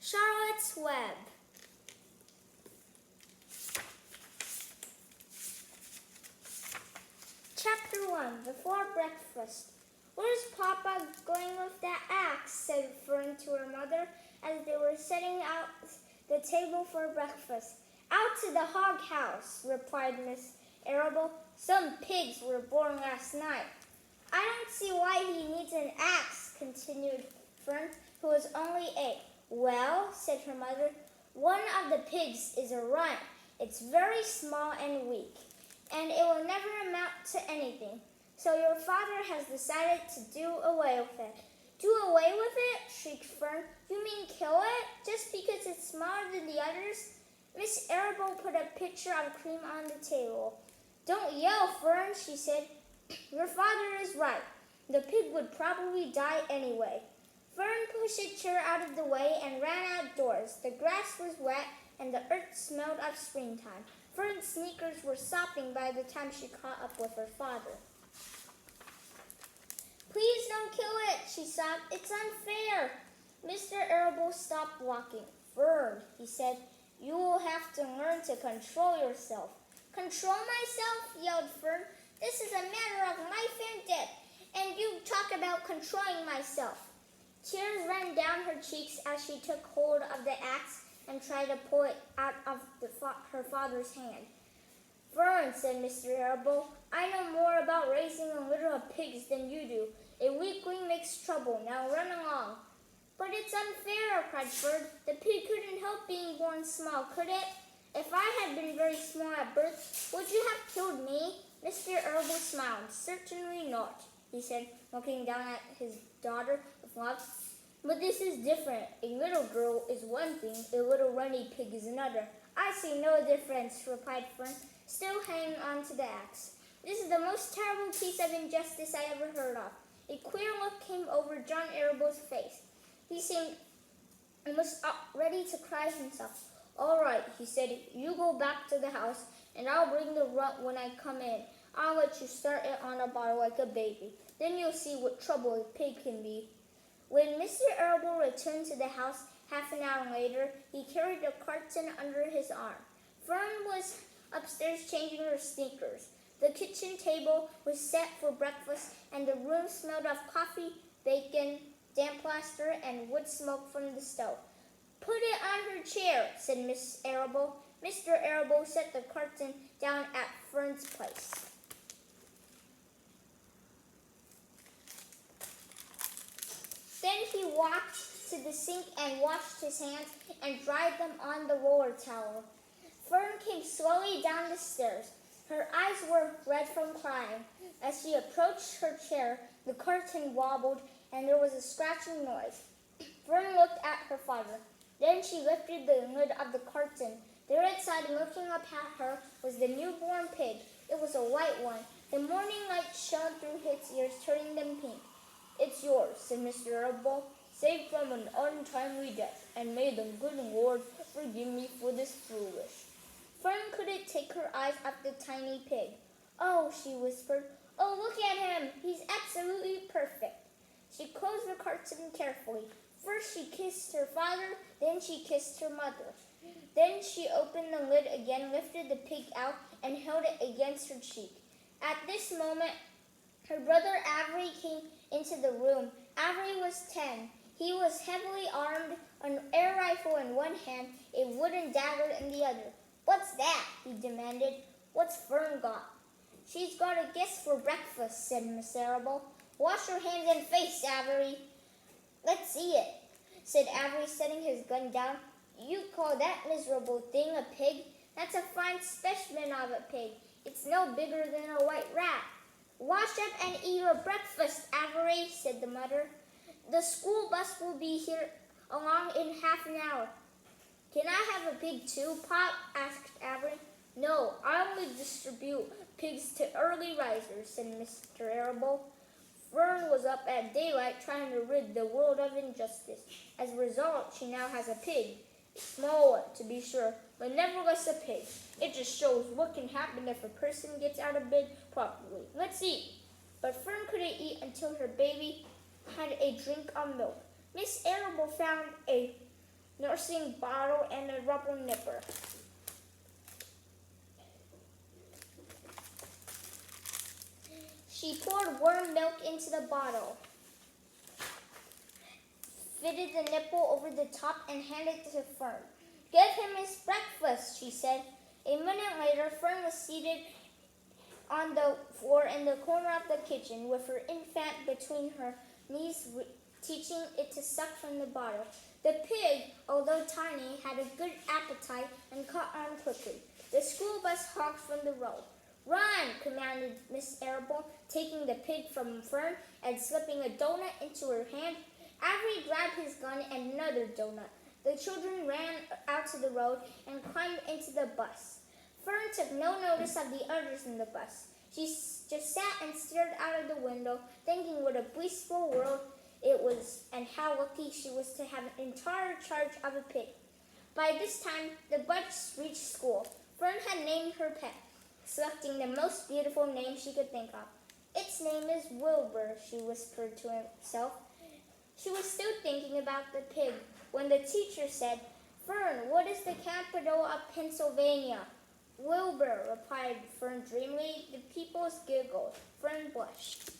Charlotte's Web. Chapter 1. Before breakfast. "Where's Papa going with that axe?" said Fern to her mother as they were setting out the table for breakfast. "Out to the hog house," replied Miss Arable. "Some pigs were born last night." "I don't see why he needs an axe," continued Fern, who was only 8. "Well," said her mother, "one of the pigs is a runt. It's very small and weak, and it will never amount to anything. So your father has decided to do away with it." "Do away with it?" shrieked Fern. "You mean kill it, just because it's smaller than the others?" Miss Arable put a pitcher of cream on the table. "Don't yell, Fern," she said. "Your father is right. The pig would probably die anyway." Fern pushed a chair out of the way and ran outdoors. The grass was wet and the earth smelled of springtime. Fern's sneakers were sopping by the time she caught up with her father. "Please don't kill it," she sobbed. "It's unfair." Mr. Arable stopped walking. "Fern," he said, "you will have to learn to control yourself." "Control myself?" yelled Fern. "This is a matter of life and death, and you talk about controlling myself." Tears ran down her cheeks as she took hold of the axe and tried to pull it out of her father's hand. "Fern," said Mr. Arable, "I know more about raising a litter of pigs than you do. A weakling makes trouble. Now run along." "But it's unfair," cried Fern. "The pig couldn't help being born small, could it? If I had been very small at birth, would you have killed me?" Mr. Arable smiled. "Certainly not," he said, looking down at his daughter with love. "But this is different. A little girl is one thing, a little runny pig is another." "I see no difference," replied Fern, still hanging on to the axe. "This is the most terrible piece of injustice I ever heard of." A queer look came over John Arable's face. He seemed almost ready to cry himself. "All right," he said, "you go back to the house, and I'll bring the runt when I come in. I'll let you start it on a bottle like a baby. Then you'll see what trouble a pig can be." When Mr. Arable returned to the house half an hour later, he carried a carton under his arm. Fern was upstairs changing her sneakers. The kitchen table was set for breakfast, and the room smelled of coffee, bacon, damp plaster, and wood smoke from the stove. "Put it on her chair," said Miss Arable. Mr. Arable set the carton down at Fern's place. Then he walked to the sink and washed his hands and dried them on the roller towel. Fern came slowly down the stairs. Her eyes were red from crying. As she approached her chair, the curtain wobbled and there was a scratching noise. Fern looked at her father. Then she lifted the lid of the curtain. There inside, looking up at her, was the newborn pig. It was a white one. The morning light shone through its ears, turning them pink. "It's yours," said Mr. Arable, "saved from an untimely death, and may the good Lord forgive me for this foolish." Fern couldn't take her eyes off the tiny pig. "Oh," she whispered, "oh, look at him. He's absolutely perfect." She closed the curtain carefully. First she kissed her father, then she kissed her mother. Then she opened the lid again, lifted the pig out, and held it against her cheek. At this moment, her brother Avery came into the room. Avery was 10. He was heavily armed, an air rifle in one hand, a wooden dagger in the other. "What's that?" he demanded. "What's Fern got?" "She's got a guest for breakfast," said Miss Arable. "Wash your hands and face, Avery." "Let's see it," said Avery, setting his gun down. "You call that miserable thing a pig? That's a fine specimen of a pig. It's no bigger than a white rat." "Wash up and eat your breakfast, Avery," said the mother. "The school bus will be here along in half an hour." "Can I have a pig too, Pop?" asked Avery. "No, I only distribute pigs to early risers," said Mr. Arable. Fern was up at daylight trying to rid the world of injustice. As a result, she now has a pig. A small one, to be sure, but nevertheless a pig. It just shows what can happen if a person gets out of bed properly. "Let's eat." But Fern couldn't eat until her baby had a drink of milk. Miss Arable found a nursing bottle and a rubber nipper. She poured warm milk into the bottle, fitted the nipple over the top, and handed it to Fern. "Give him his breakfast," she said. A minute later, Fern was seated on the floor in the corner of the kitchen with her infant between her knees, teaching it to suck from the bottle. The pig, although tiny, had a good appetite and caught on quickly. The school bus honked from the road. "Run!" commanded Miss Arable, taking the pig from Fern and slipping a donut into her hand. Avery grabbed his gun and another donut. The children ran out to the road and climbed into the bus. Fern took no notice of the others in the bus. She just sat and stared out of the window, thinking what a blissful world it was and how lucky she was to have entire charge of a pig. By this time, the bus reached school. Fern had named her pet, selecting the most beautiful name she could think of. "Its name is Wilbur," she whispered to herself. She was still thinking about the pig when the teacher said, "Fern, what is the capital of Pennsylvania?" "Wilbur," replied Fern dreamily. The pupils giggled. Fern blushed.